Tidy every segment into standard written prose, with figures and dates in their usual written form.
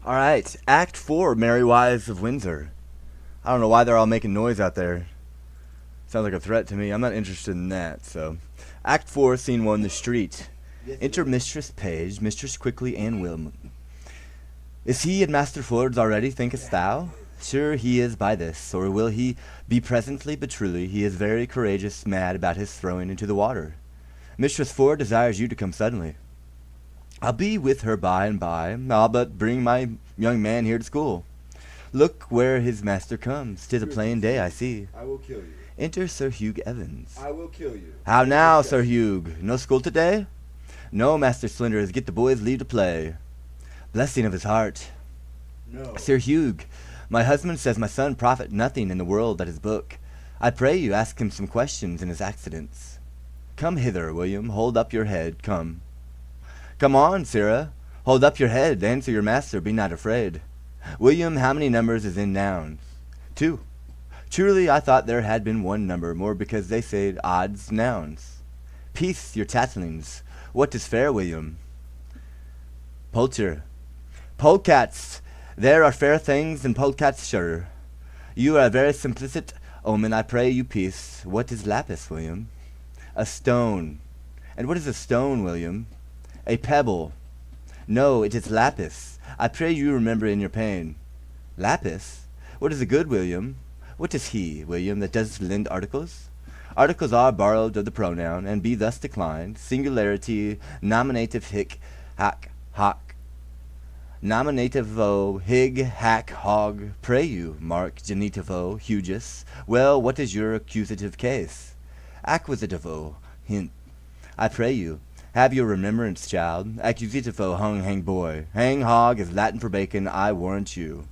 All right, Act 4, Merry Wives of Windsor. I don't know why they're all making noise out there. Sounds like a threat to me. I'm not interested in that, so. Act 4, Scene 1, the street. Enter Mistress Page, Mistress Quickly, and William. Is he at Master Ford's already, thinkest thou? Sure he is by this, or will he be presently, but truly he is very courageous mad about his throwing into the water. Mistress Ford desires you to come suddenly. I'll be with her by and by. I'll but bring my young man here to school. Look where his master comes. 'Tis a plain day, I see. I will kill you. Enter Sir Hugh Evans. I will kill you. How now, Sir Hugh? No school today? No, Master Slenders, get the boys leave to play. Blessing of his heart. No. Sir Hugh, my husband says my son profit nothing in the world but his book. I pray you ask him some questions in his accidents. Come hither, William, hold up your head, come. Come on, sirrah, hold up your head, answer your master, be not afraid. William, how many numbers is in nouns? 2. Truly I thought there had been one number more, because they say odds nouns. Peace, your tattlings. What is fair, William? Poulter. Polecats. There are fair things in polecats, sure. You are a very simplicit omen, I pray you peace. What is lapis, William? A stone. And what is a stone, William? A pebble. No, it is lapis. I pray you remember in your pain. Lapis? What is a good, William? What is he, William, that does lend articles? Articles are borrowed of the pronoun, and be thus declined. Singularity, nominative hic, hac, hoc. Nominativo, hig, hack, hog. Pray you, Mark, genitivo, hugis. Well, what is your accusative case? Acquisitivo, hint. I pray you, have your remembrance, child. Accusativo, hang boy. Hang hog is Latin for bacon, I warrant you.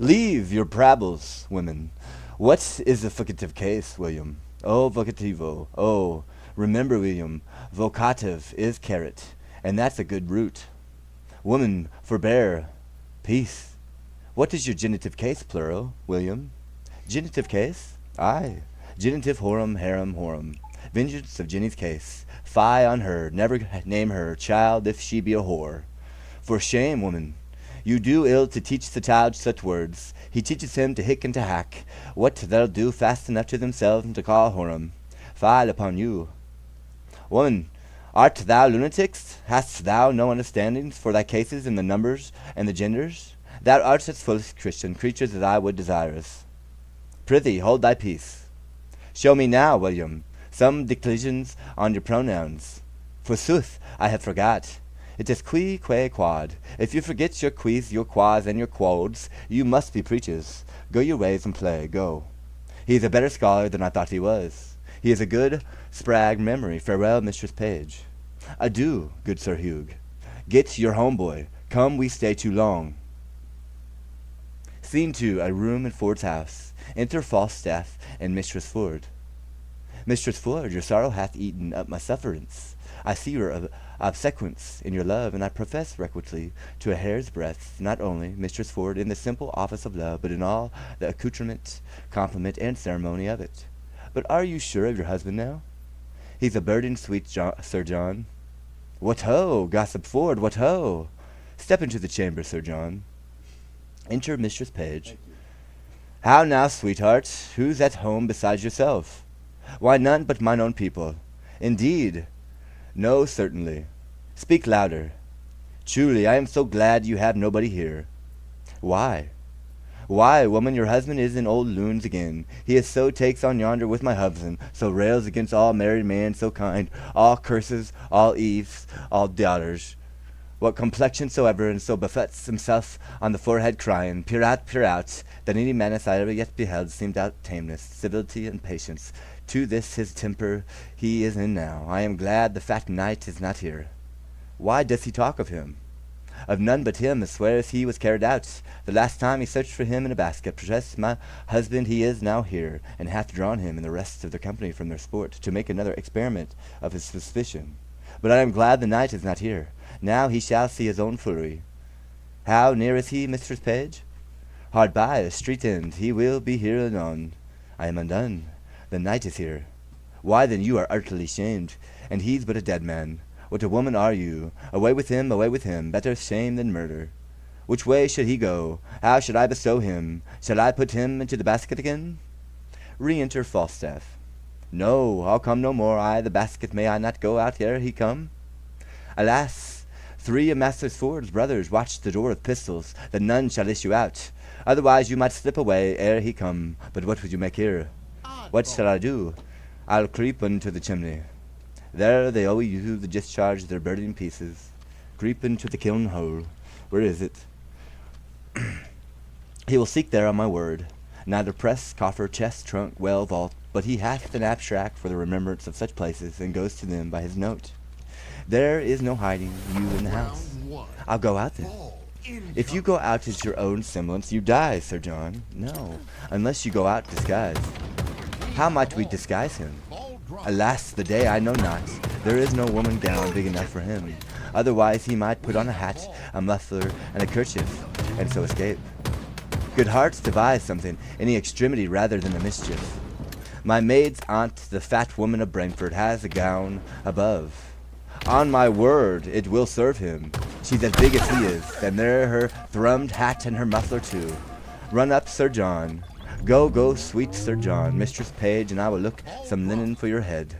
Leave your prables, women. What is the vocative case, William? Oh, vocativo. Oh, remember, William, vocative is carrot, and that's a good root. Woman, forbear. Peace. What is your genitive case, plural, William? Genitive case? Aye. Genitive horum, harem, horum. Vengeance of Jenny's case. Fie on her, never name her child if she be a whore. For shame, woman. You do ill to teach the child such words. He teaches him to hick and to hack. What they'll do fast enough to themselves and to call horum. Fie upon you. Woman, art thou lunatics? Hast thou no understandings for thy cases in the numbers and the genders? Thou art as foolish Christian creatures as I would desirous. Prithee, hold thy peace. Show me now, William, some declensions on your pronouns. Forsooth, I have forgot. It is qui, que, quod. If you forget your quis, your quas, and your quods, you must be preachers. Go your ways and play, go. He is a better scholar than I thought he was. He is a good, sprag memory. Farewell, Mistress Page. Adieu, good Sir Hugh. Get your homeboy. Come, we stay too long. Scene 2, a room in Ford's house. Enter Falstaff and Mistress Ford. Mistress Ford, your sorrow hath eaten up my sufferance. I see your obsequence in your love, and I profess requitely to a hair's breadth, not only, Mistress Ford, in the simple office of love, but in all the accoutrement, compliment, and ceremony of it. But are you sure of your husband now? He's a burden, sweet Sir John. What ho, gossip Ford, what ho! Step into the chamber, Sir John. Enter Mistress Page. How now, sweetheart, who's at home besides yourself? Why, none but mine own people. Indeed? No, certainly. Speak louder. Truly, I am so glad you have nobody here. Why? Why, woman, your husband is in old loons again. He is so takes on yonder with my husband, so rails against all married men so kind, all curses, all eves, all daughters. What complexion soever, and so buffets himself on the forehead, crying, peer out, that any manus I ever yet beheld seemed out tameness, civility, and patience. To this his temper he is in now. I am glad the fat knight is not here. Why does he talk of him? Of none but him, as swears he was carried out. The last time he searched for him in a basket. Protest my husband he is now here, and hath drawn him and the rest of their company from their sport, to make another experiment of his suspicion. But I am glad the knight is not here. Now he shall see his own foolery. How near is he, Mistress Page? Hard by, a street end. He will be here anon. I am undone. The knight is here. Why then you are utterly shamed, and he's but a dead man. What a woman are you! Away with him, better shame than murder. Which way should he go? How should I bestow him? Shall I put him into the basket again? Re-enter Falstaff. No, I'll come no more, I the basket, may I not go out ere he come? Alas, 3 of Master Ford's brothers watch the door with pistols, that none shall issue out. Otherwise you might slip away ere he come. But what would you make here? What shall I do? I'll creep into the chimney. There they owe you the discharge of their burning pieces. Creep into the kiln hole. Where is it? He will seek there on my word. Neither press, coffer, chest, trunk, well, vault, but he hath an abstract for the remembrance of such places, and goes to them by his note. There is no hiding you in the house. I'll go out then. If you go out as your own semblance, you die, Sir John. No, unless you go out disguised. How might we disguise him? Alas, the day I know not. There is no woman gown big enough for him. Otherwise he might put on a hat, a muffler, and a kerchief, and so escape. Good hearts devise something, any extremity rather than the mischief. My maid's aunt, the fat woman of Brentford, has a gown above. On my word, it will serve him. She's as big as he is, and there her thrummed hat and her muffler too. Run up, Sir John. Go, go, sweet Sir John, Mistress Page, and I will look some linen for your head.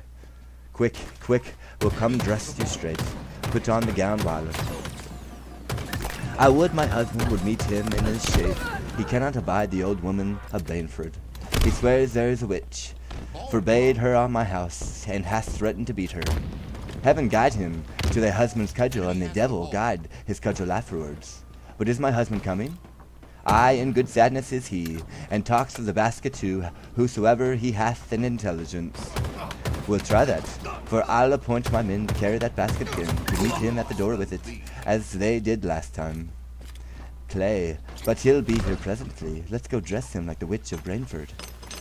Quick, quick, we'll come dress you straight. Put on the gown, Violet. I would my husband would meet him in his shape. He cannot abide the old woman of Bainford. He swears there is a witch, forbade her on my house, and hath threatened to beat her. Heaven guide him to thy husband's cudgel, and the devil guide his cudgel afterwards. But is my husband coming? Aye, in good sadness is he, and talks of the basket too, whosoever he hath an intelligence. We'll try that, for I'll appoint my men to carry that basket again, to meet him at the door with it, as they did last time. Clay, but he'll be here presently. Let's go dress him like the witch of Brainford.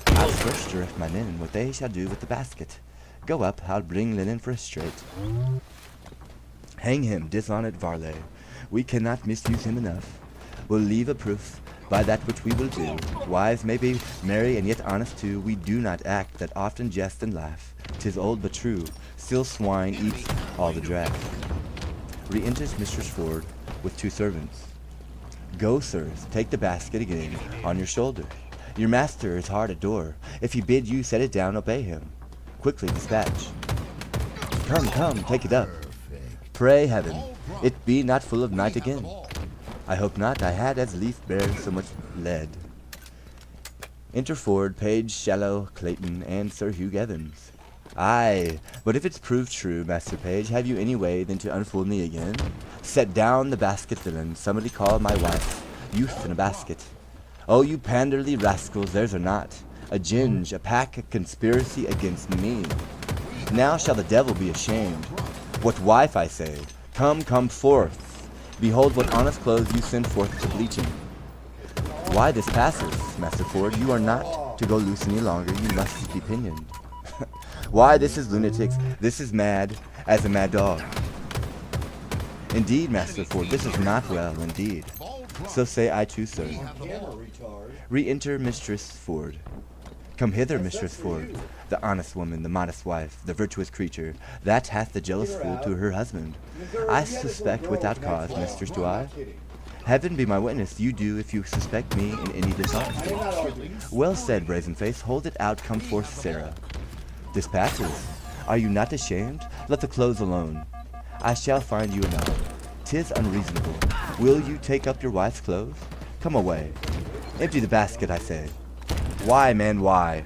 I'll first direct my men what they shall do with the basket. Go up, I'll bring linen for a straight. Hang him, dishonoured varlet. We cannot misuse him enough. We'll leave a proof by that which we will do. Wives may be merry and yet honest too. We do not act that often jest and laugh. 'Tis old but true. Still swine eats all the drag. Re-enters Mistress Ford with 2 servants. Go, sirs, take the basket again on your shoulder. Your master is hard at door. If he bid you set it down, obey him. Quickly dispatch. Come, come, take it up. Pray heaven, it be not full of night again. I hope not. I had as lief bear so much lead. Enter Ford, Page, Shallow, Clayton, and Sir Hugh Evans. Aye, but if it's proved true, Master Page, have you any way then to unfold me again? Set down the basket, villain. Somebody call my wife. Youth in a basket. Oh, you panderly rascals, theirs are not. A ginge, a pack, a conspiracy against me. Now shall the devil be ashamed. What wife, I say? Come, come forth. Behold what honest clothes you send forth to bleaching. Why this passes, Master Ford? You are not to go loose any longer. You must be pinioned. Why, this is lunatics. This is mad as a mad dog. Indeed, Master Ford, this is not well, indeed. So say I too, sir. Re-enter Mistress Ford. Come hither, Mistress Ford, the honest woman, the modest wife, the virtuous creature, that hath the jealous fool to her husband. I suspect without cause, mistress, do I? Heaven be my witness, you do if you suspect me in any dishonesty. Well said, brazen face, hold it out, come forth, Sarah. This passes. Are you not ashamed? Let the clothes alone. I shall find you another. 'Tis unreasonable. Will you take up your wife's clothes? Come away. Empty the basket, I say. Why, man, why?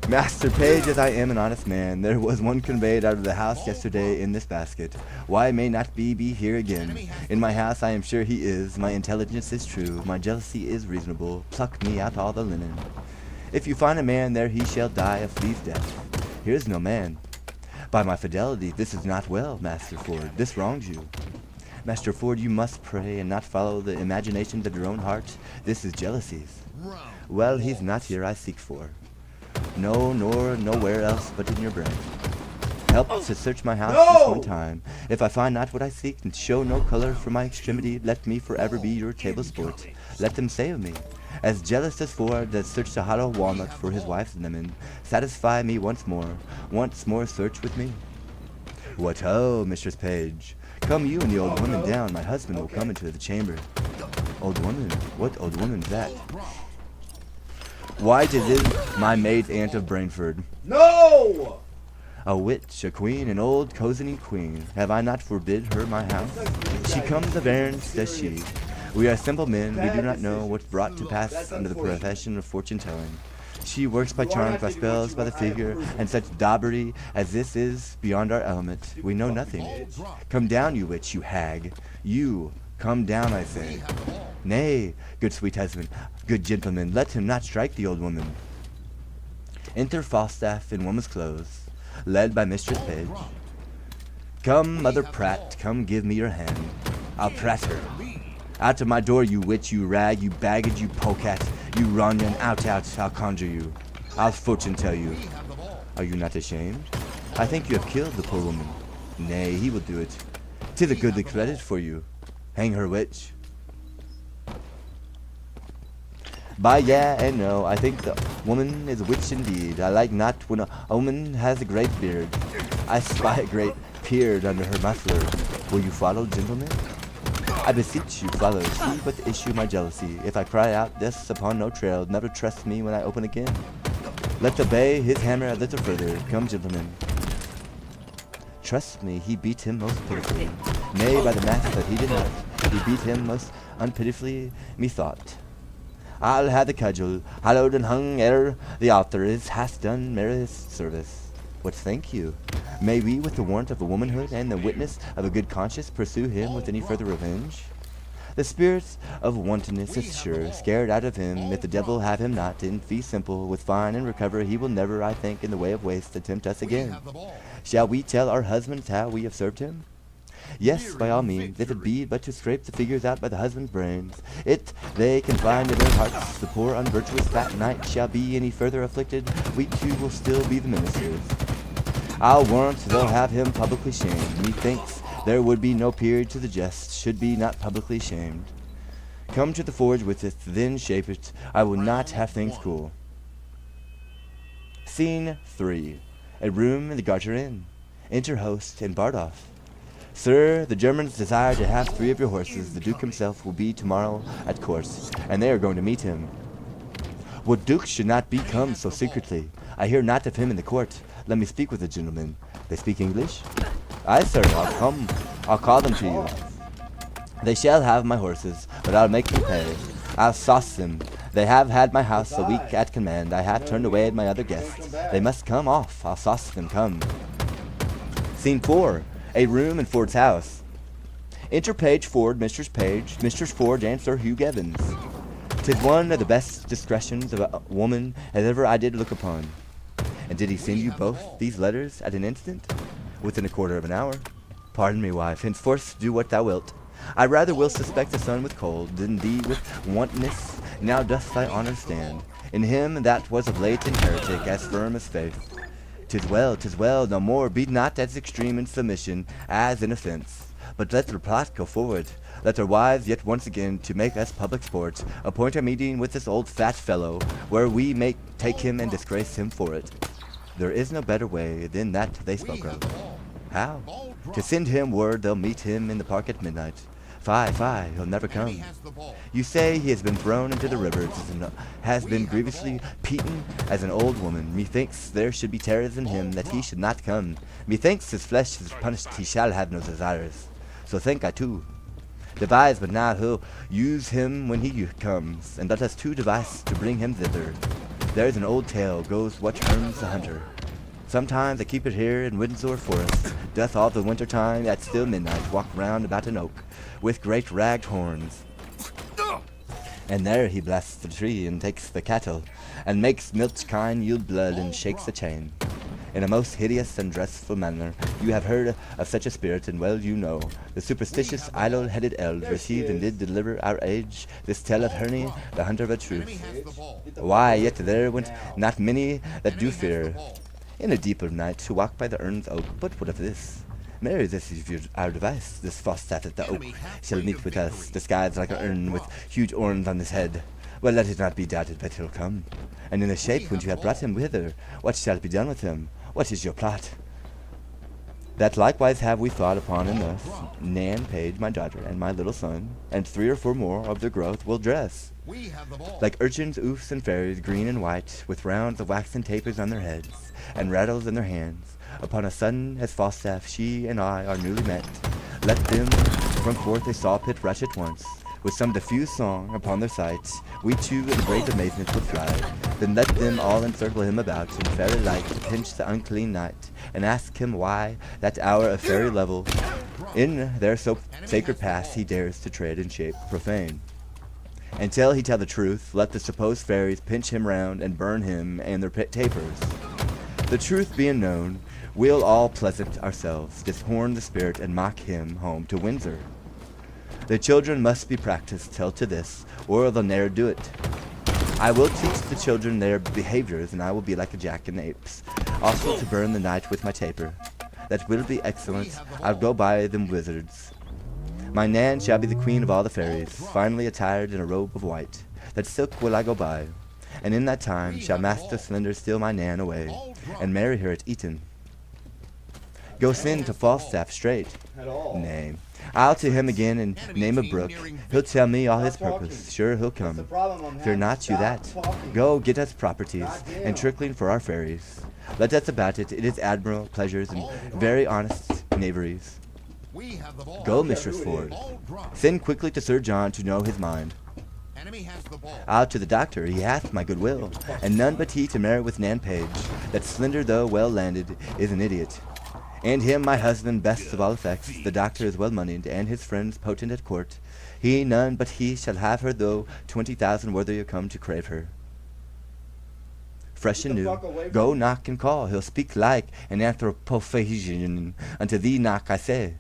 Master Page, as I am an honest man, there was one conveyed out of the house yesterday in this basket. Why may not be here again? In my house I am sure he is. My intelligence is true. My jealousy is reasonable. Pluck me out all the linen. If you find a man there, he shall die a flea's death. Here is no man. By my fidelity, this is not well, Master Ford. This wrongs you. Master Ford, you must pray and not follow the imaginations of your own heart. This is jealousies. Well, he's not here I seek for. No, nor nowhere else but in your brain. Help to search my house this one time. If I find not what I seek, and show no color for my extremity, let me forever be your table sport. Let them say of me, as jealous as Ford that searched a hollow walnut for his wife's linen, satisfy me once more search with me. What ho, Mistress Page? Come you and the old woman down, my husband will come into the chamber. Old woman? What old woman's that? Why, 'tis my maid's aunt of Brainford. No! A witch, a queen, an old cozening queen. Have I not forbid her my house? She comes of errands, does she? We are simple men, we do not know what's brought to pass under the profession of fortune-telling. She works by charms, by spells, by the figure, and such daubery as this is beyond our element. We know nothing. Come down, you witch, you hag. You, come down, I say. Nay, good sweet husband, good gentleman, let him not strike the old woman. Enter Falstaff in woman's clothes, led by Mistress Page. Come, Mother Pratt, come give me your hand. I'll prat her. Out of my door, you witch, you rag, you baggage, you polecat, you runyon, out, I'll conjure you. I'll fortune tell you. Are you not ashamed? I think you have killed the poor woman. Nay, he will do it. 'Tis a goodly credit for you. Hang her, witch. By yeah and no, I think the woman is a witch indeed. I like not when a woman has a great beard. I spy a great beard under her muffler. Will you follow, gentlemen? I beseech you, follow, see but the issue my jealousy. If I cry out this upon no trail, never trust me when I open again. Let the bay his hammer a little further. Come, gentlemen. Trust me, he beat him most pitifully. Nay, by the mass that he did not, he beat him most unpitifully, methought. I'll have the cudgel, hallowed and hung ere the author is hath done merriest service. What think you? May we, with the warrant of a womanhood and the witness of a good conscience, pursue him with any further revenge? The spirit of wantonness is sure, scared out of him, if the devil have him not, in fee simple, with fine and recover, he will never, I think, in the way of waste, attempt us again. Shall we tell our husbands how we have served him? Yes, by all means, if it be but to scrape the figures out by the husband's brains. It they can find in their hearts, the poor unvirtuous fat knight shall be any further afflicted, we too will still be the ministers. I'll warrant they'll have him publicly shamed. Methinks there would be no period to the jest, should be not publicly shamed. Come to the forge with it, then shape it. I will not have things cool. Scene 3. A room in the Garter Inn. Enter host and Bardolph. Sir, the Germans desire to have 3 of your horses. The Duke himself will be tomorrow at course, and they are going to meet him. What Duke should not be come so secretly? I hear not of him in the court. Let me speak with the gentlemen. They speak English? Aye, sir, I'll come. I'll call them to you. They shall have my horses, but I'll make them pay. I'll sauce them. They have had my house a week at command. I have turned away my other guests. They must come off. I'll sauce them, come. Scene 4. A room in Ford's house. Enter Page Ford, Mistress Page, Mistress Ford, and Sir Hugh Evans. 'Tis one of the best discretions of a woman as ever I did look upon. And did he send you both these letters at an instant? Within a quarter of an hour? Pardon me, wife, henceforth do what thou wilt. I rather will suspect the son with cold, than thee with wantonness. Now doth thy honour stand. In him that was of late an heretic, as firm as faith. 'Tis well, no more, be not as extreme in submission as in offence. But let the plot go forward. Let our wives yet once again, to make us public sport, appoint a meeting with this old fat fellow, where we may take him and disgrace him for it. There is no better way than that they spoke of. How? To send him word they'll meet him in the park at midnight. Fie, he'll never come. You say he has been thrown into the rivers, and has been grievously beaten as an old woman. Methinks there should be terrors in him that he should not come. Methinks his flesh is punished, he shall have no desires. So think I too. Devise but now who'll use him when he comes, and let us two devise to bring him thither. There's an old tale goes what harms the hunter. Sometimes I keep it here in Windsor forest, doth all the winter time at still midnight walk round about an oak, with great ragged horns. And there he blasts the tree, and takes the cattle, and makes milch kine yield blood, and shakes the chain. In a most hideous and dreadful manner. You have heard of such a spirit, and well you know. The superstitious, idle-headed elves received and did deliver our age this tale of Herne, the hunter of a truth. Why, yet there went not many that do fear, in a deep of night, to walk by the Urn's oak. But what of this? Marry, this is our device. This Falstaff at the oak shall meet with us, disguised like an urn, with huge horns on his head. Well, let it not be doubted but he'll come. And in the shape when you have brought him hither, what shall be done with him? What is your plot? That likewise have we thought upon in thus. Nan Page, my daughter, and my little son, and 3 or 4 more of their growth will dress, like urchins, oofs, and fairies, green and white, with rounds of waxen tapers on their heads, and rattles in their hands. Upon a sudden, as Falstaff, she and I are newly met, let them from forth a saw pit rush at once, with some diffuse song upon their sight. We too in great amazement would fly, then let them all encircle him about, and fairy like pinch the unclean knight, and ask him why that hour of fairy level in their so sacred paths he dares to tread in shape profane. Until he tell the truth, let the supposed fairies pinch him round and burn him and their tapers. The truth being known, we'll all pleasant ourselves, dishorn the spirit and mock him home to Windsor. The children must be practiced till to this, or they'll ne'er do it. I will teach the children their behaviors, and I will be like a jack in the apes, also to burn the night with my taper. That will be excellent. I'll go by them wizards. My Nan shall be the queen of all the fairies, finely attired in a robe of white. That silk will I go by, and in that time shall Master Slender steal my Nan away, and marry her at Eton. Go send to Falstaff straight. At all. Nay, I'll to him again and name a brook. He'll tell me all his purpose. Sure he'll What's the come. problem I'm Fear having? not you Stop that. talking. Go get us properties, Goddamn. and trickling for our fairies. Let us about it. It is admirable pleasures and very honest knaveries. Go, Mistress Ford. Send quickly to Sir John to know his mind. Out to the doctor, he hath my good will, and none but he to marry with Nan Page, that slender though well landed is an idiot. And him my husband best of all effects, the doctor is well moneyed, and his friends potent at court. He none but he shall have her, though 20,000 worthier come to crave her. Fresh and Get the new, fuck away from go me. knock and call, he'll speak like an anthropophagian, unto thee knock I say.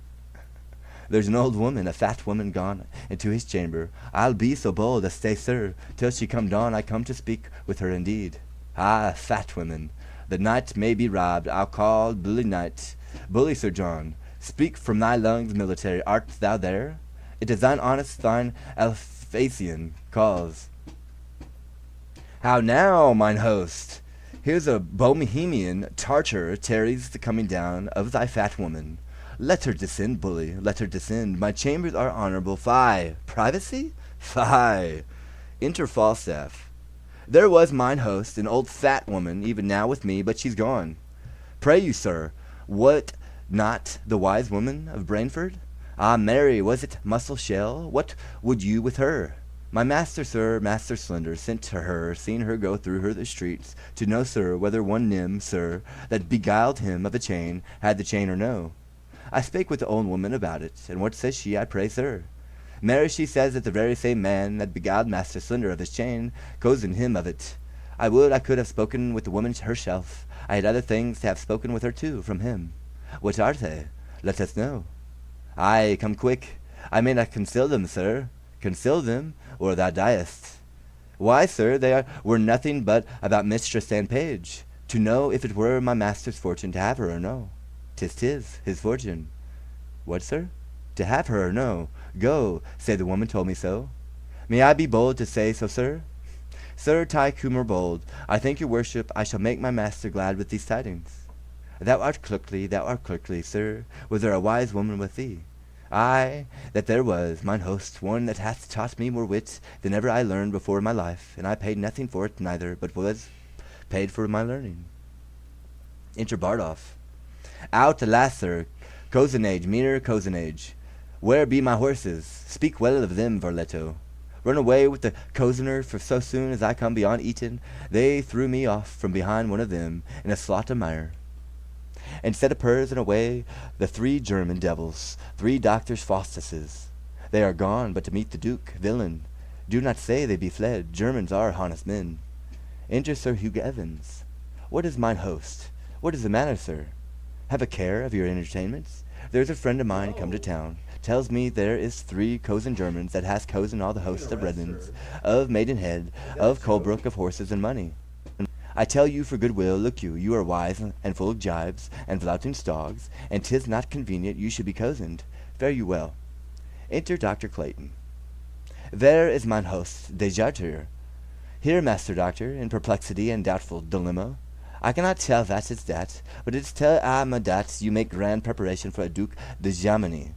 There's an old woman, a fat woman gone into his chamber. I'll be so bold as stay, sir, till she come dawn. I come to speak with her indeed. Ah, fat woman, the night may be robbed. I'll call bully night. Bully Sir John, speak from thy lungs military. Art thou there? It is thine honest, thine Alphasian cause. How now, mine host? Here's a Bohemian Tartar tarries the coming down of thy fat woman. Let her descend, bully, let her descend. My chambers are honorable. Fie! Privacy? Fie! Enter Falstaff. There was mine host, an old fat woman, even now with me, but she's gone. Pray you, sir, what not the wise woman of Brainford? Ah, Mary, was it Muscle Shell? What would you with her? My master, sir, Master Slender, sent to her, seen her go through her the streets, to know, sir, whether one nim, sir, that beguiled him of a chain, had the chain or no. I spake with the old woman about it, and what says she, I pray, sir? Mary, she says that the very same man that beguiled Master Slender of his chain, cozened him of it. I would I could have spoken with the woman herself. I had other things to have spoken with her too, from him. What are they? Let us know. Aye, come quick. I may not conceal them, sir. Conceal them, or thou diest. Why, sir, were nothing but about Mistress Nan Page, to know if it were my master's fortune to have her or no. 'Tis his fortune. What, sir? To have her or no? Go, say the woman told me so. May I be bold to say so, sir? Sir Tycoomer bold, I thank your worship, I shall make my master glad with these tidings. Thou art clerkly, sir. Was there a wise woman with thee? Aye, that there was, mine host, one that hath taught me more wit than ever I learned before in my life, and I paid nothing for it neither, but was paid for my learning. Enter Bardolph. Out, alas, sir, cozenage, meaner cozenage. Where be my horses? Speak well of them, Varletto. Run away with the cozener, for so soon as I come beyond Eton, they threw me off from behind one of them in a slot of mire. And set a purse and away the 3 German devils, 3 doctors Faustuses. They are gone, but to meet the Duke, villain. Do not say they be fled, Germans are honest men. Enter Sir Hugh Evans. What is mine host? What is the matter, sir? Have a care of your entertainments. There's a friend of mine come to town, tells me there is 3 cozen Germans that has cozen all the hosts of Redlands, of Maidenhead, of Colebrook, of horses and money. I tell you for good will, look you are wise and full of jibes and flouting stogs, and 'tis not convenient you should be cozened. Fare you well. Enter Dr. Clayton. There is mine host, Dejarter. Here, Master Doctor, in perplexity and doubtful dilemma. I cannot tell that is that, but it's tell I'm a dat you make grand preparation for a Duke de Germany.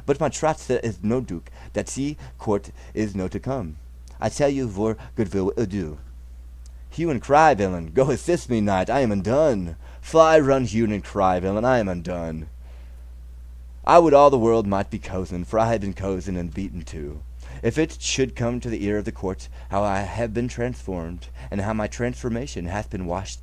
But my trot there is no Duke, that see court is no to come. I tell you for goodwill adieu. Hue and cry, villain, go assist me, knight, I am undone. Fly, run, hue and cry, villain, I am undone. I would all the world might be cozen, for I have been cozen and beaten too. If it should come to the ear of the court how I have been transformed, and how my transformation hath been washed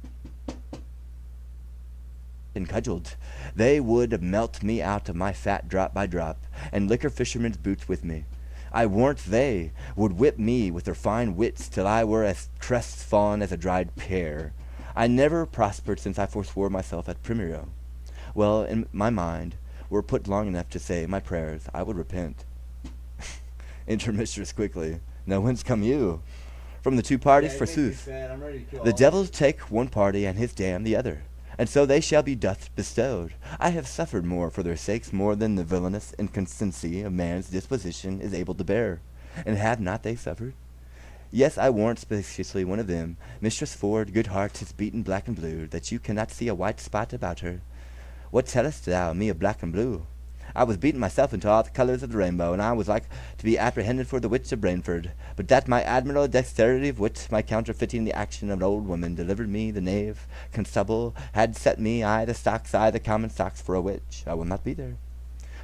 and cudgelled, they would melt me out of my fat drop by drop, and liquor fishermen's boots with me. I warrant they would whip me with their fine wits till I were as crestfallen as a dried pear. I never prospered since I forswore myself at Primero. Well, in my mind were put long enough to say my prayers, I would repent. Enter mistress quickly. Now whence come you? From the two parties, forsooth. The devils take one party, and his dam the other. And so they shall be doth bestowed. I have suffered more for their sakes, more than the villainous inconstancy of man's disposition is able to bear. And have not they suffered? Yes, I warrant speciously one of them, Mistress Ford, good heart, is beaten black and blue, that you cannot see a white spot about her. What tellest thou me of black and blue? I was beaten myself into all the colours of the rainbow, and I was like to be apprehended for the witch of Brainford, but that my admirable dexterity of wit, my counterfeiting the action of an old woman, delivered me, the knave constable had set me, I the common stocks, for a witch. I will not be there.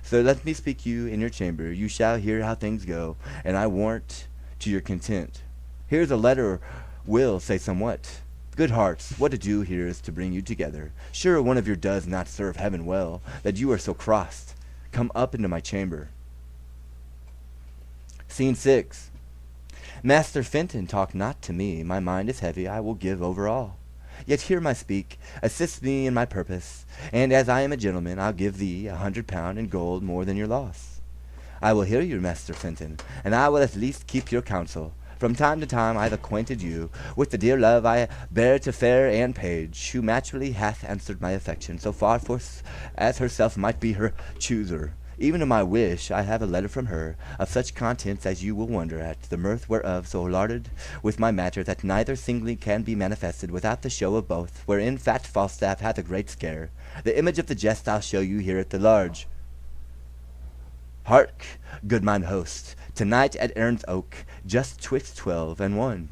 So let me speak you in your chamber. You shall hear how things go, and I warrant to your content. Here's a letter will say somewhat. Good hearts, what to do here is to bring you together. Sure one of you does not serve heaven well, that you are so crossed. Come up into my chamber. Scene 6. Master Fenton, talk not to me. My mind is heavy, I will give over all. Yet hear my speak, assist me in my purpose, and as I am a gentleman, I'll give thee £100 in gold more than your loss. I will hear you, Master Fenton, and I will at least keep your counsel. From time to time I've acquainted you with the dear love I bear to fair Anne Page, who naturally hath answered my affection, so far forth as herself might be her chooser. Even of my wish I have a letter from her, of such contents as you will wonder at, the mirth whereof so larded with my matter that neither singly can be manifested without the show of both, wherein fat Falstaff hath a great scare. The image of the jest I'll show you here at the large. Hark, good mine host, to-night at Erin's Oak, just 'twixt 12 and 1,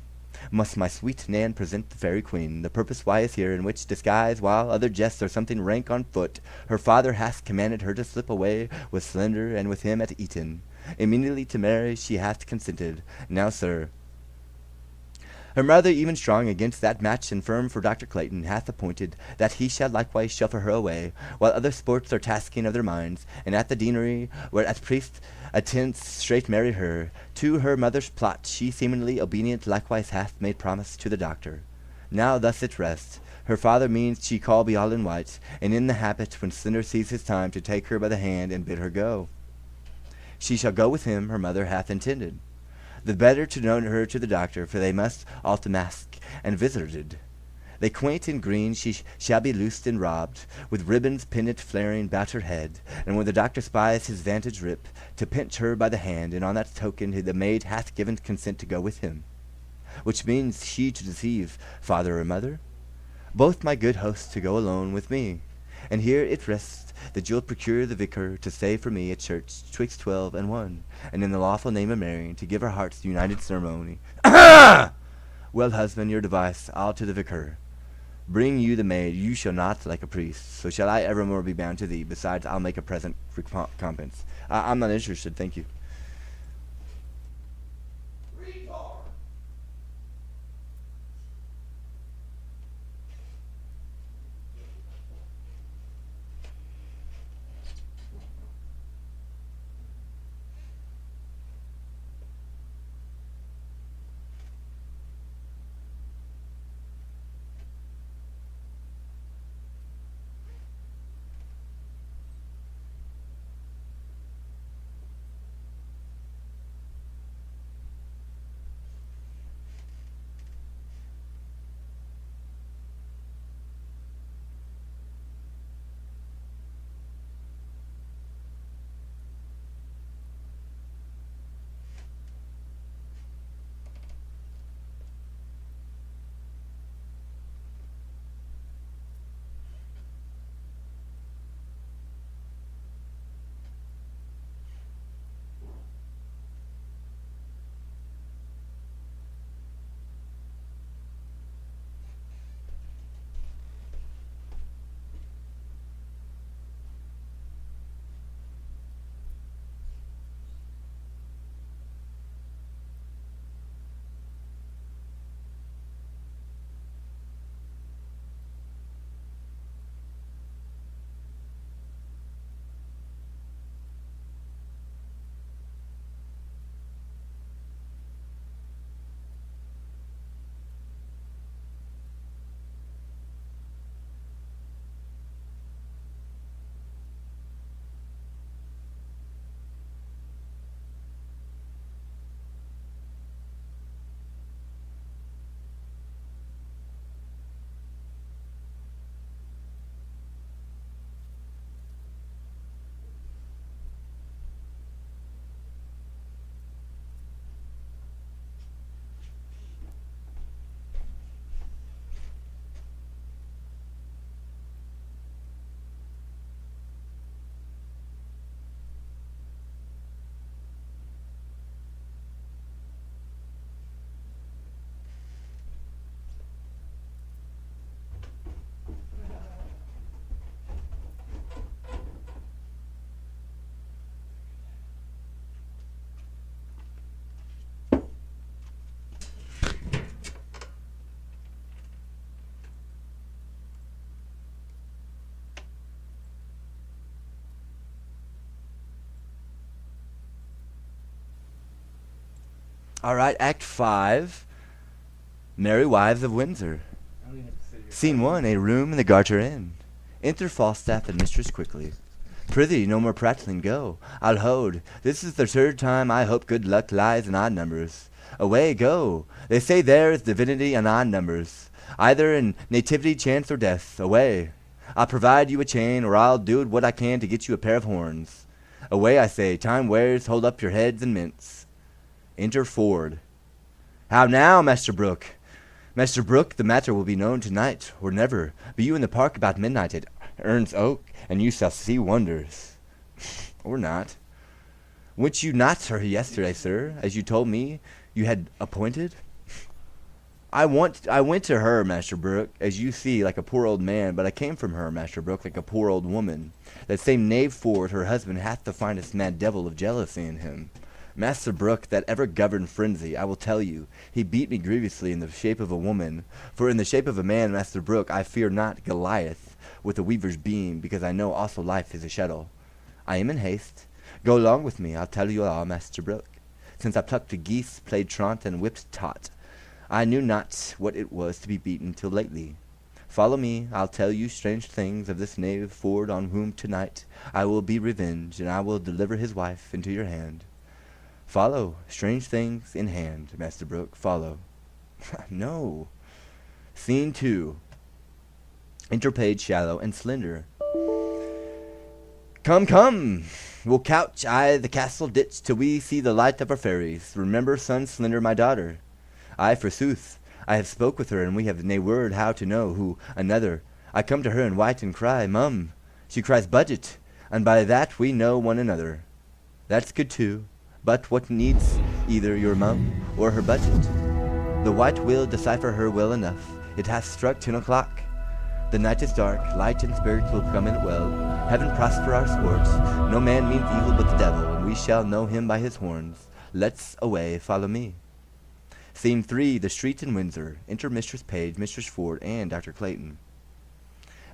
must my sweet Nan present the fairy queen. The purpose why is here, in which disguise, while other jests are something rank on foot, her father hath commanded her to slip away with Slender and with him at Eton. Immediately to marry she hath consented. Now, sir, her mother, even strong against that match and firm for Dr. Clayton, hath appointed that he shall likewise shuffle her away, while other sports are tasking of their minds, and at the deanery, where as priest attends straight marry her. To her mother's plot she seemingly obedient likewise hath made promise to the doctor. Now thus it rests. Her father means she call be all in white, and in the habit, when Slender sees his time, to take her by the hand and bid her go. She shall go with him, her mother hath intended. The better to know her to the doctor, for they must all to mask and visited. They quaint in green she shall be loosed and robbed, with ribbons pennant flaring about her head, and when the doctor spies his vantage rip, to pinch her by the hand, and on that token the maid hath given consent to go with him. Which means she to deceive father or mother? Both my good hosts to go alone with me. And here it rests that you'll procure the vicar to stay for me at church 'twixt 12 and 1, and in the lawful name of Mary to give our hearts united ceremony. Well, husband, your device, I'll to the vicar. Bring you the maid, you shall not like a priest, so shall I evermore be bound to thee. Besides, I'll make a present recompense. I'm not interested, thank you. All right, Act 5, Merry Wives of Windsor. I don't even have to sit here. Scene 1, a room in the Garter Inn. Enter Falstaff and mistress quickly. Prithee, no more prattling, go. I'll hold. This is the third time I hope good luck lies in odd numbers. Away, go. They say there is divinity in odd numbers, either in nativity, chance, or death. Away. I'll provide you a chain, or I'll do what I can to get you a pair of horns. Away, I say, time wears, hold up your heads and mints. Enter Ford. How now, Master Brooke? Master Brooke, the matter will be known tonight, or never. Be you in the park about midnight at Ern's Oak, and you shall see wonders. Or not. Went you not to her yesterday, sir, as you told me you had appointed? I went to her, Master Brooke, as you see, like a poor old man, but I came from her, Master Brooke, like a poor old woman. That same knave Ford, her husband, hath the finest mad devil of jealousy in him. Master Brooke, that ever governed frenzy, I will tell you, he beat me grievously in the shape of a woman. For in the shape of a man, Master Brooke, I fear not Goliath with a weaver's beam, because I know also life is a shuttle. I am in haste. Go along with me, I'll tell you all, Master Brooke. Since I plucked the geese, played trot, and whipped tot, I knew not what it was to be beaten till lately. Follow me, I'll tell you strange things of this knave Ford, on whom tonight I will be revenged, and I will deliver his wife into your hand. Follow, strange things in hand, Master Brooke, follow. No. Scene 2. Enter Page Shallow and Slender. Come, come, we'll couch I the castle ditch till we see the light of our fairies. Remember, son Slender, my daughter. Ay, forsooth, I have spoke with her, and we have nae word how to know who another. I come to her in white and cry, Mum. She cries, Budget, and by that we know one another. That's good too. But what needs either your mum or her budget? The white will decipher her well enough. It hath struck 10 o'clock. The night is dark, light and spirits will come in it well. Heaven prosper our sports. No man means evil but the devil, and we shall know him by his horns. Let's away, follow me. Scene 3, the street in Windsor. Enter Mistress Page, Mistress Ford, and Dr. Clayton.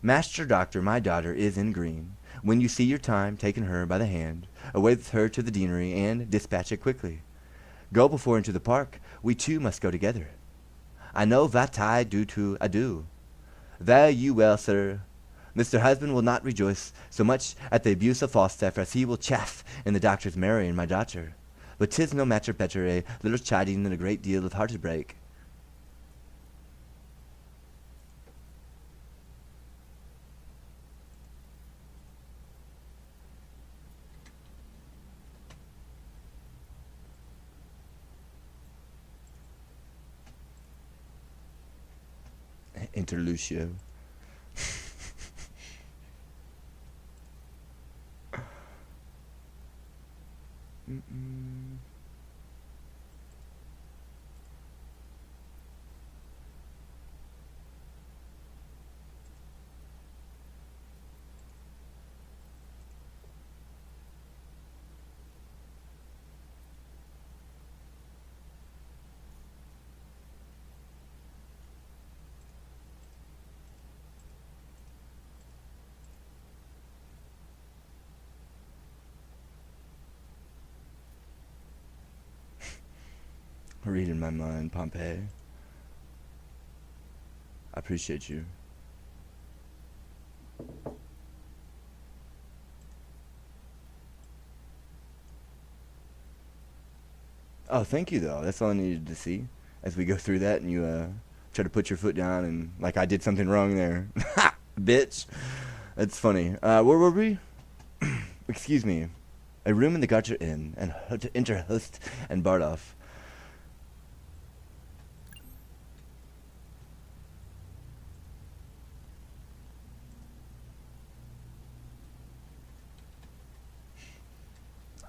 Master Doctor, my daughter is in green. When you see your time, taking her by the hand, away with her to the deanery, and dispatch it quickly. Go before into the park. We two must go together. I know vat I do to ado. There you well, sir. Mr. Husband will not rejoice so much at the abuse of Falstaff as he will chaff in the doctor's marrying my daughter. But 'tis no matter better a little chiding than a great deal of heartbreak. Enter Lucio. Reading my mind, Pompey. I appreciate you. Oh, thank you, though. That's all I needed to see as we go through that, and you try to put your foot down, and like I did something wrong there. Ha! Bitch! That's funny. Where were we? Excuse me. A room in the Garter Inn, and enter host and Bardolph.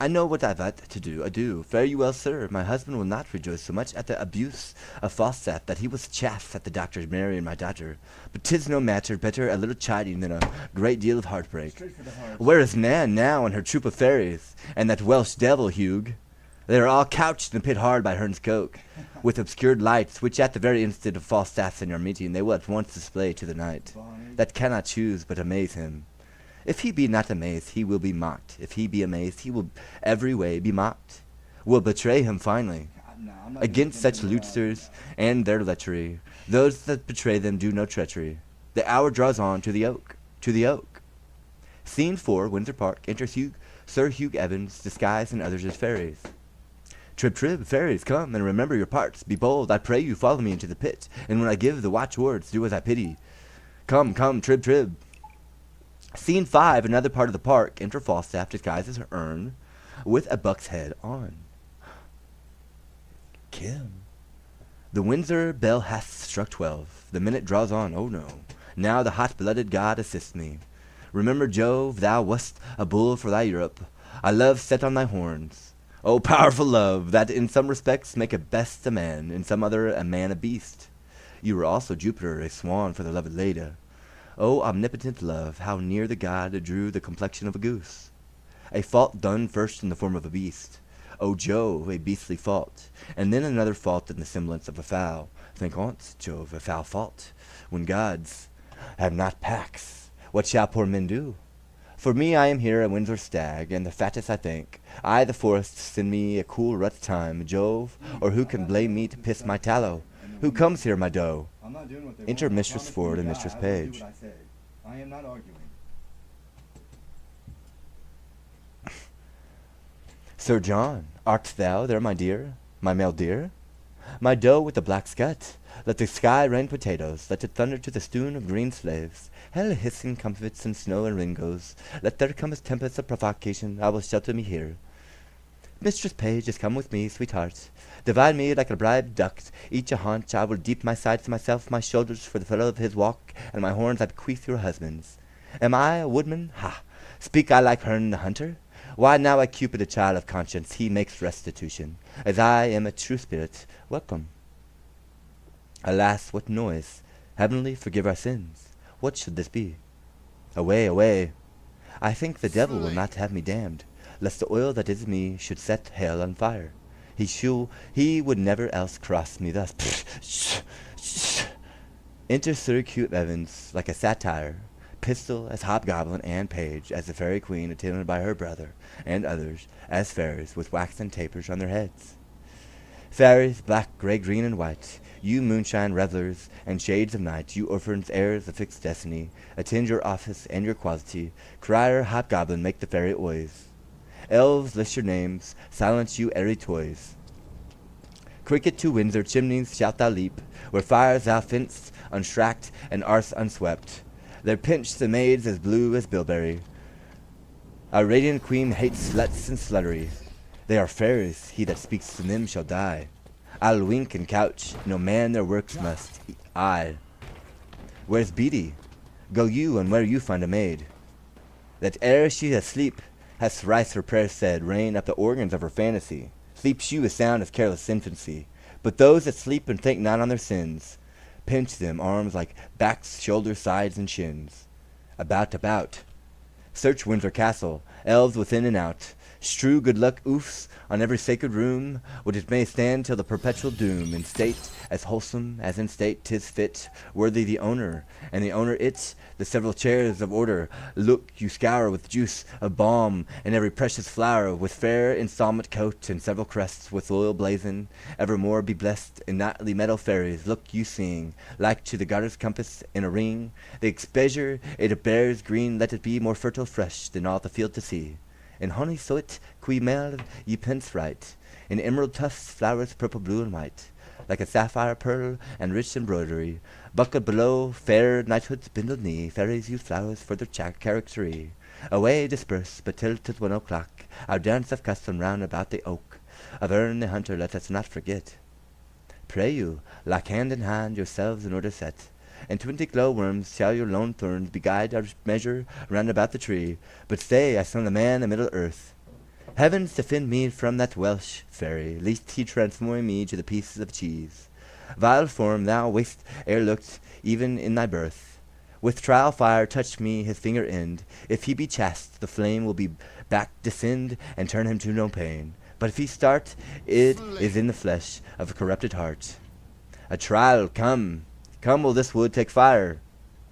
I know what I've had to do. I do. Fare you well, sir. My husband will not rejoice so much at the abuse of Falstaff that he was chaff at the doctor's marrying my daughter. But 'tis no matter, better a little chiding than a great deal of heartbreak. Straight for the heart. Where is Nan now and her troop of fairies, and that Welsh devil Hugh? They are all couched in the pit hard by Hern's Coke, with obscured lights, which at the very instant of Falstaff's in your meeting they will at once display to the knight, that cannot choose but amaze him. If he be not amazed, he will be mocked. If he be amazed, he will every way be mocked. Will betray him finally. I'm not Against such lutesters and their lechery, those that betray them do no treachery. The hour draws on to the oak, to the oak. Scene 4, Windsor Park. Enter Sir Hugh Evans, disguised and others as fairies. Trib, trib, fairies, come and remember your parts. Be bold, I pray you, follow me into the pit. And when I give the watchwords, do as I pity. Come, come, trib, trib. Scene 5, another part of the park. Enter Falstaff, disguised as her urn, with a buck's head on. Kim. The Windsor bell hath struck 12. The minute draws on, oh no. Now the hot-blooded god assist me. Remember, Jove, thou wast a bull for thy Europe. I love set on thy horns. O powerful love, that in some respects make a best a man, in some other a man a beast. You were also Jupiter, a swan for the loved Leda. O omnipotent love, how near the god drew the complexion of a goose. A fault done first in the form of a beast. O Jove, a beastly fault, and then another fault in the semblance of a fowl. Think on't, Jove, a foul fault. When gods have not packs, what shall poor men do? For me, I am here a Windsor stag, and the fattest I think. I, the forest, send me a cool rut time, Jove, or who can blame me to piss my tallow? Who comes here, my doe? I'm not doing what they Enter want. Mistress I promise Ford you, and God, Mistress I will do Page. what I say. I am not arguing. Sir John, art thou there, my dear, my male dear? My doe with the black scut, let the sky rain potatoes, let it thunder to the stoon of green slaves. Hell hissing comfits and snow and ringos, let there come as tempests of provocation, I will shelter me here. Mistress Page, just come with me, sweetheart. Divide me like a bribed duck, each a haunch. I will deep my sides to myself, my shoulders for the fellow of his walk, and my horns I bequeath your husband's. Am I a woodman? Ha! Speak I like Herne the hunter? Why now I Cupid a child of conscience, he makes restitution. As I am a true spirit, welcome. Alas, what noise! Heavenly, forgive our sins. What should this be? Away, away! I think the devil will not have me damned, lest the oil that is me should set hell on fire. He would never else cross me thus. Enter Sir Hugh Evans, like a satire, pistol as hobgoblin and page, as the fairy queen, attended by her brother, and others, as fairies, with waxen tapers on their heads. Fairies, black, grey, green, and white, you moonshine revellers, and shades of night, you orphans, heirs of fixed destiny, attend your office and your quality, crier, hobgoblin, make the fairy oys. Elves, list your names, silence you airy toys. Cricket to Windsor chimneys shalt thou leap, where fires thou fenced, unshracked, and arse unswept. There pinch the maids as blue as bilberry. Our radiant queen hates sluts and sluttery. They are fairies, he that speaks to them shall die. I'll wink and couch, no man their works must. I. Where's Beatty? Go you, and where you find a maid. That ere she asleep, has thrice her prayer said, rain up the organs of her fantasy. Sleep shew as sound as careless infancy. But those that sleep and think not on their sins, pinch them arms like backs, shoulders, sides, and shins. About. Search Windsor Castle, elves within and out. Strew good luck oofs on every sacred room, which it may stand till the perpetual doom. In state as wholesome as in state 'tis fit, worthy the owner, and the owner it, the several chairs of order. Look, you scour with juice of balm, and every precious flower, with fair installment coat, and several crests with loyal blazon. Evermore be blessed in knightly metal fairies. Look, you seeing, like to the garter's compass in a ring, the exposure it bears green, let it be more fertile fresh than all the field to see. In honey soit qui mel ye pence right, in emerald tufts flowers purple, blue, and white, like a sapphire pearl and rich embroidery, buckled below fair knighthood's bindled knee, fairies use flowers for their charactery. Away disperse, but till 'tis 1 o'clock, our dance of custom round about the oak of Erne the hunter let us not forget. Pray you, lock hand in hand yourselves in order set, and 20 glow-worms shall your lone thorns beguide our measure round about the tree. But stay, I summon a man of middle earth. Heavens defend me from that Welsh fairy, lest he transform me to the pieces of cheese. Vile form, thou wast ere looked, even in thy birth. With trial fire touch me his finger end. If he be chaste, the flame will be back descend, and turn him to no pain. But if he start, it is in the flesh of a corrupted heart. A trial, come will this wood take fire.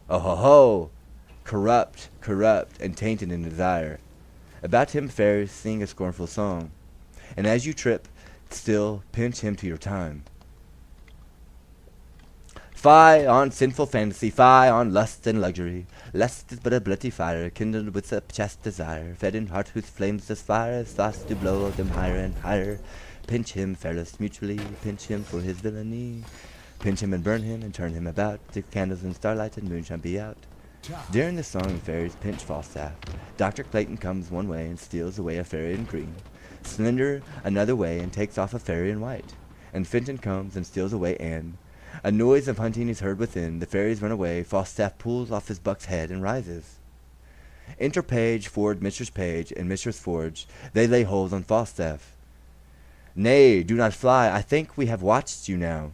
Oh ho ho! Corrupt, and tainted in desire. About him fairies sing a scornful song. And as you trip, still pinch him to your time. Fie on sinful fantasy, fie on lust and luxury. Lust is but a bloody fire, kindled with a chaste desire, fed in heart whose flames aspire, thoughts do blow them higher and higher. Pinch him, fairest mutually, pinch him for his villainy. Pinch him and burn him and turn him about, till candles in starlight and moonshine be out. During the song the fairies pinch Falstaff. Dr. Clayton comes one way and steals away a fairy in green. Slender another way and takes off a fairy in white. And Fenton comes and steals away Anne. A noise of hunting is heard within. The fairies run away. Falstaff pulls off his buck's head and rises. Enter Page, Ford, Mistress Page, and Mistress Forge. They lay hold on Falstaff. Nay, do not fly. I think we have watched you now.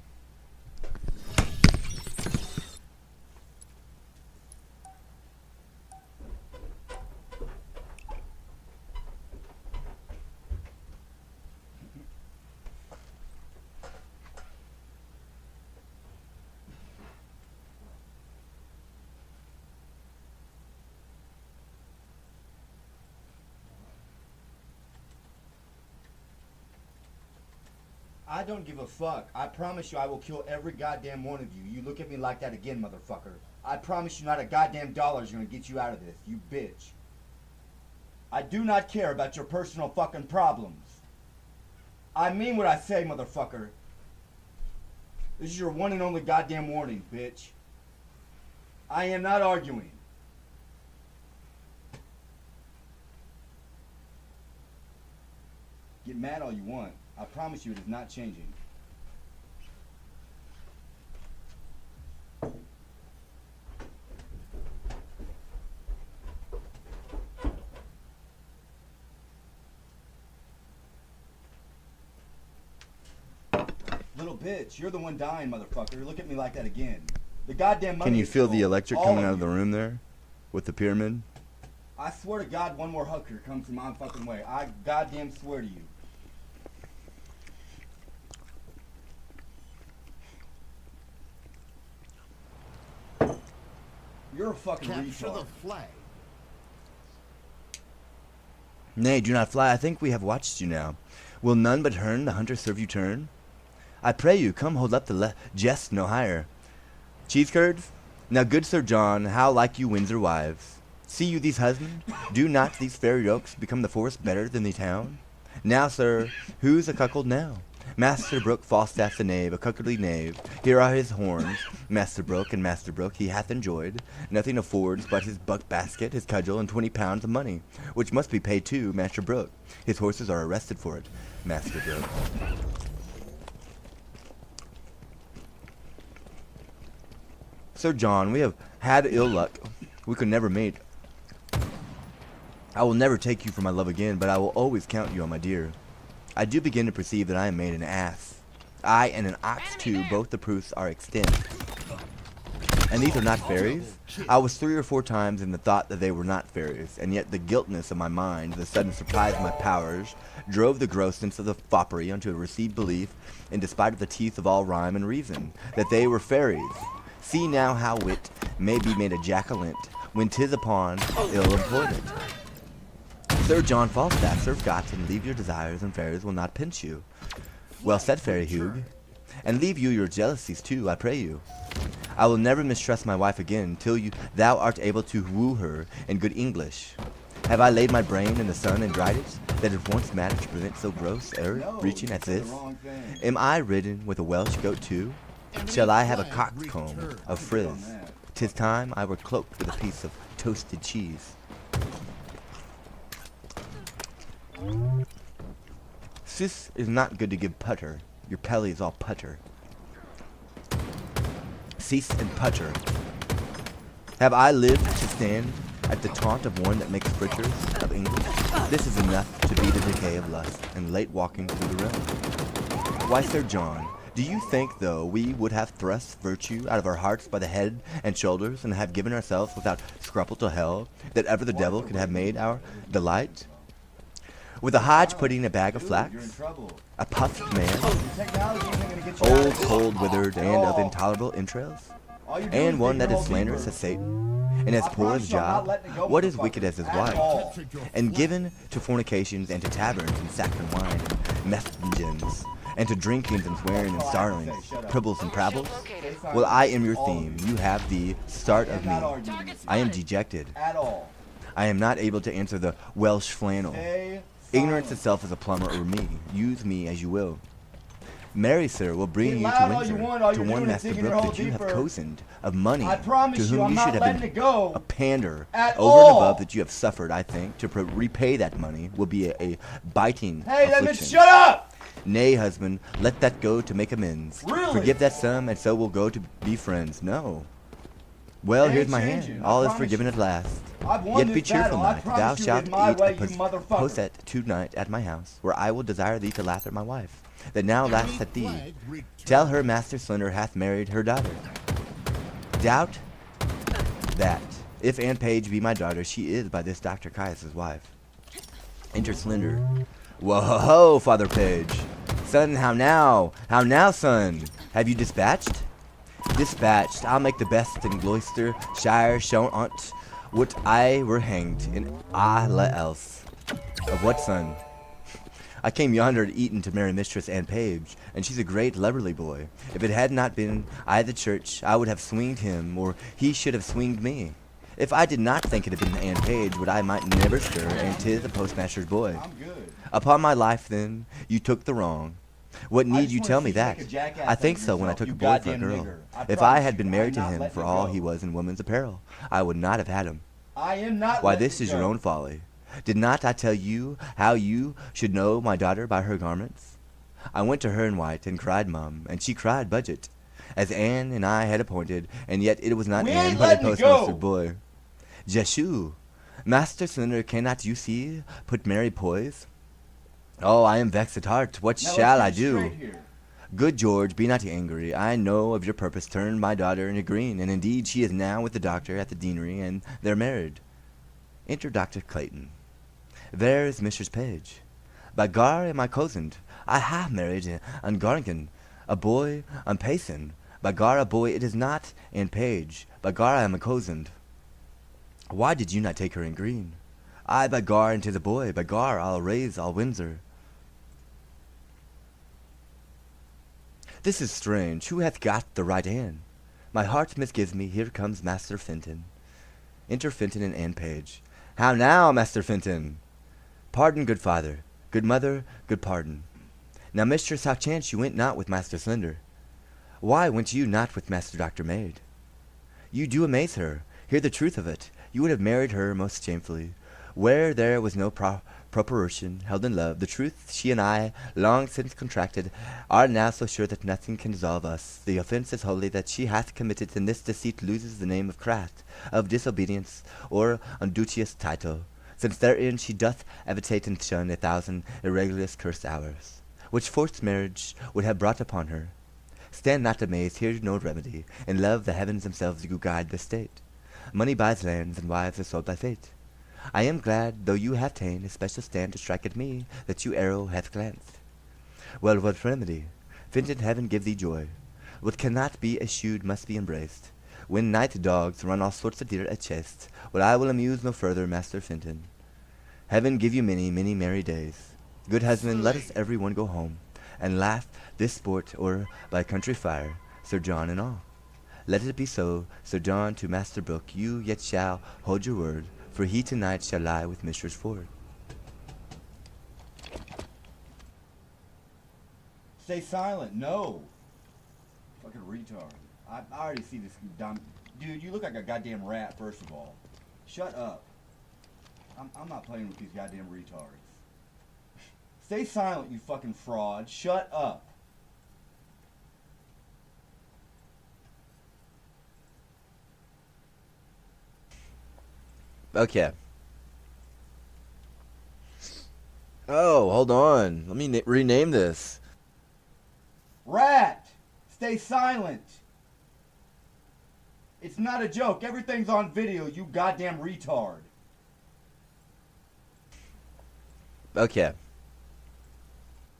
I don't give a fuck. I promise you I will kill every goddamn one of you. You look at me like that again, motherfucker. I promise you not a goddamn dollar is gonna get you out of this, you bitch. I do not care about your personal fucking problems. I mean what I say, motherfucker. This is your one and only goddamn warning, bitch. I am not arguing. Get mad all you want. I promise you it is not changing. Little bitch, you're the one dying, motherfucker. Look at me like that again. The goddamn money. Can you is feel the full. electric All coming out of you. the room there? With the pyramid? I swear to God, one more hooker comes my fucking way. I goddamn swear to you. You're a fucking Capture retard. the flag. Nay, do not fly. I think we have watched you now. Will none but Herne the hunter serve you turn? I pray you, come hold up the jest no higher. Cheese curds? Now, good Sir John, how like you Windsor wives? See you these husbands? Do not these fairy oaks become the forest better than the town? Now, sir, who's a cuckold now? Master Brooke, Falstaff the knave, a cuckoldly knave. Here are his horns, Master Brooke, and Master Brooke he hath enjoyed. Nothing affords but his buck basket, his cudgel, and 20 pounds of money, which must be paid to Master Brooke. His horses are arrested for it, Master Brooke. Sir John, we have had ill luck. We could never mate. I will never take you for my love again, but I will always count you on my dear. I do begin to perceive that I am made an ass. I and an ox too, both the proofs are extant. And these are not fairies? I was 3 or 4 times in the thought that they were not fairies, and yet the guiltness of my mind, the sudden surprise of my powers, drove the grossness of the foppery unto a received belief, in despite of the teeth of all rhyme and reason, that they were fairies. See now how wit may be made a jack-o'-lint, when 'tis upon ill employment. Sir John Falstaff, serve God, and leave your desires, and fairies will not pinch you. Well said, Fairy Hugh. And leave you your jealousies too, I pray you. I will never mistrust my wife again, till thou art able to woo her in good English. Have I laid my brain in the sun and dried it, that it once mattered to prevent so gross error No, reaching you as said the this? wrong thing. Am I ridden with a Welsh goat too? Shall I have a coxcomb of frizz? 'Tis time I were cloaked with a piece of toasted cheese. Sis is not good to give putter. Your pelly is all putter. Cease and putter. Have I lived to stand at the taunt of one that makes fritters of English? This is enough to be the decay of lust, and late walking through the realm. Why, Sir John, do you think, though, we would have thrust virtue out of our hearts by the head and shoulders, and have given ourselves without scruple to hell, that ever the devil could have made our delight? With a Hodge putting a bag of Dude, flax, you're in trouble. a puffed man, Technology isn't gonna get you out old, of this. cold, withered, and of intolerable entrails? All you're doing and is one that digging is your hole slanderous deeper. as Satan, and as I poor promise as you I'm not Job? letting it go, What is motherfucker, wicked as his at wife? all. And given to fornications and to taverns and saccharine wine and methengins, and to drinkings and swearing and starlings, pribbles and prabbles? Well, I am your theme. You have the start of me. I am dejected. At all. I am not able to answer the Welsh flannel. Stay Ignorance silent. itself is a plumber or me. Use me as you will. Mary, sir, will bring Get you to loud all you Windsor, want, all to you're one doing is Master digging your Brooke hole that you have deeper. cozened of money, I promise to you, whom I'm you not should have letting been it go. a pander. At Over and all. above that you have suffered, I think, to repay that money will be a biting Hey, that affliction. bitch, shut up! Nay, husband, let that go to make amends. Really? Forgive that sum, and so we'll go to be friends. No. Well, It here's ain't my changing, hand. I All is promise forgiven you. at last. I've won Yet this be cheerful, battle. I knight. promise Thou you shalt it's my eat way, a you motherfucker. posset tonight at my house, where I will desire thee to laugh at my wife, that now laughs at thee. Tell her Master Slender hath married her daughter. Doubt that, if Anne Page be my daughter, she is by this Dr. Caius's wife. Enter Slender. Whoa, Father Page. Son, how now? How now, son? Have you dispatched? Dispatched. I'll make the best in Gloucestershire shown on't. Would I were hanged in la else. Of what, son? I came yonder at Eton to marry Mistress Anne Page, and she's a great lubberly boy. If it had not been I the church, I would have swinged him, or he should have swinged me. If I did not think it had been Anne Page, would I might never stir, and 'tis the postmaster's boy. I'm good. Upon my life, then, you took the wrong. What I need just you wanna tell see me you that? make a jackass I think out of so when I yourself, took a you boy for a goddamn girl. nigger. I If I promise had been you, married I'm to not him letting for it all go. he was in woman's apparel, I would not have had him. I am not Why, letting this it is your go. own folly. Did not I tell you how you should know my daughter by her garments? I went to her in white and cried mum, and she cried budget, as Anne and I had appointed, and yet it was not We Anne ain't but a letting it postmaster go. boy. Jeshu, Master Slender, cannot you see put merry poise? Oh, I am vexed at heart. What Now, shall I let's get it do? straight here. Good George, be not angry. I know of your purpose turned my daughter into green, and indeed she is now with the doctor at the deanery, and they're married. Enter Dr. Clayton. There is Mistress Page. By gar am I cozened. I have married an Gargan, a boy an Payson. By gar a boy it is not Anne Page. By gar I am a cozened. Why did you not take her in green? I by gar and 'tis a boy. By gar I'll raise all Windsor. This is strange. Who hath got the right Anne? My heart misgives me. Here comes Master Fenton. Enter Fenton and Anne Page. How now, Master Fenton? Pardon, good father. Good mother, good pardon. Now, mistress, how chance you went not with Master Slender? Why went you not with Master Dr. Maid? You do amaze her. Hear the truth of it. You would have married her most shamefully. Where there was no proportion held in love, the truth she and I, long since contracted, are now so sure that nothing can dissolve us. The offence is wholly that she hath committed, and this deceit loses the name of craft, of disobedience, or unduteous title, since therein she doth evitate and shun 1,000 irregulous cursed hours, which forced marriage would have brought upon her. Stand not amazed, here's no remedy. In love the heavens themselves do guide the state. Money buys lands, and wives are sold by fate. I am glad, though you have ta'en a special stand to strike at me, that you arrow hath glanced. Well, what remedy? Fenton, heaven give thee joy. What cannot be eschewed must be embraced. When night dogs run all sorts of deer at chest, well, I will amuse no further, Master Fenton. Heaven give you many, many merry days. Good husband, let us every one go home, and laugh this sport o'er by country fire, Sir John and all. Let it be so, Sir John, to Master Brooke, you yet shall hold your word, for he tonight shall lie with Mistress Ford. Stay silent. No. Fucking retard. I already see this dumb... Dude, you look like a goddamn rat, first of all. Shut up. I'm not playing with these goddamn retards. Stay silent, you fucking fraud. Shut up. Okay. Oh, hold on. Let me rename this. Rat! Stay silent. It's not a joke. Everything's on video, you goddamn retard. Okay.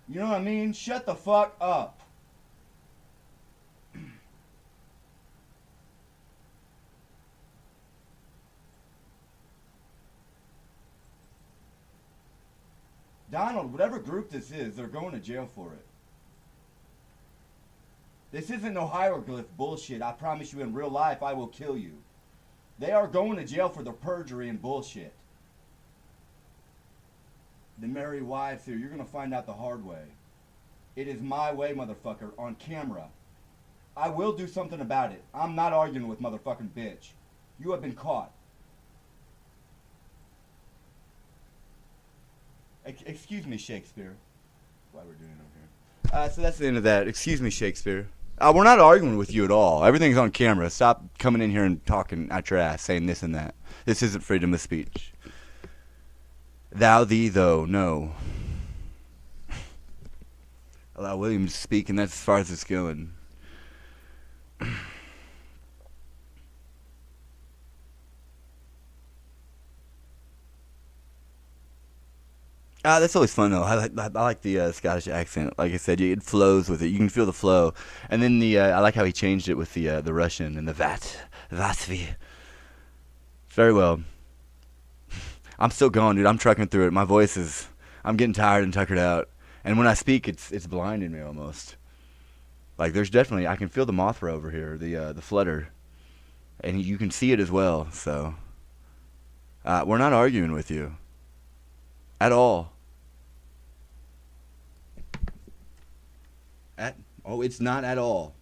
You know what I mean? Shut the fuck up. Donald, whatever group this is, they're going to jail for it. This isn't no hieroglyph bullshit. I promise you in real life I will kill you. They are going to jail for their perjury and bullshit. The merry wives here, you're going to find out the hard way. It is my way, motherfucker, on camera. I will do something about it. I'm not arguing with motherfucking bitch. You have been caught. Excuse me, Shakespeare. Why we're doing it over here. So that's the end of that. Excuse me, Shakespeare. We're not arguing with you at all. Everything's on camera. Stop coming in here and talking out your ass, saying this and that. This isn't freedom of speech. Thou, thee, though, no. Allow William to speak, and that's as far as it's going. That's always fun though. I like the Scottish accent. Like I said, it flows with it. You can feel the flow. And then I like how he changed it with the Russian and the Vatsvi. Very well. I'm still going, dude. I'm trucking through it. My voice is, I'm getting tired and tuckered out. And when I speak, it's blinding me almost. Like there's definitely, I can feel the Mothra over here, the flutter, and you can see it as well. So we're not arguing with you at all. It's not at all.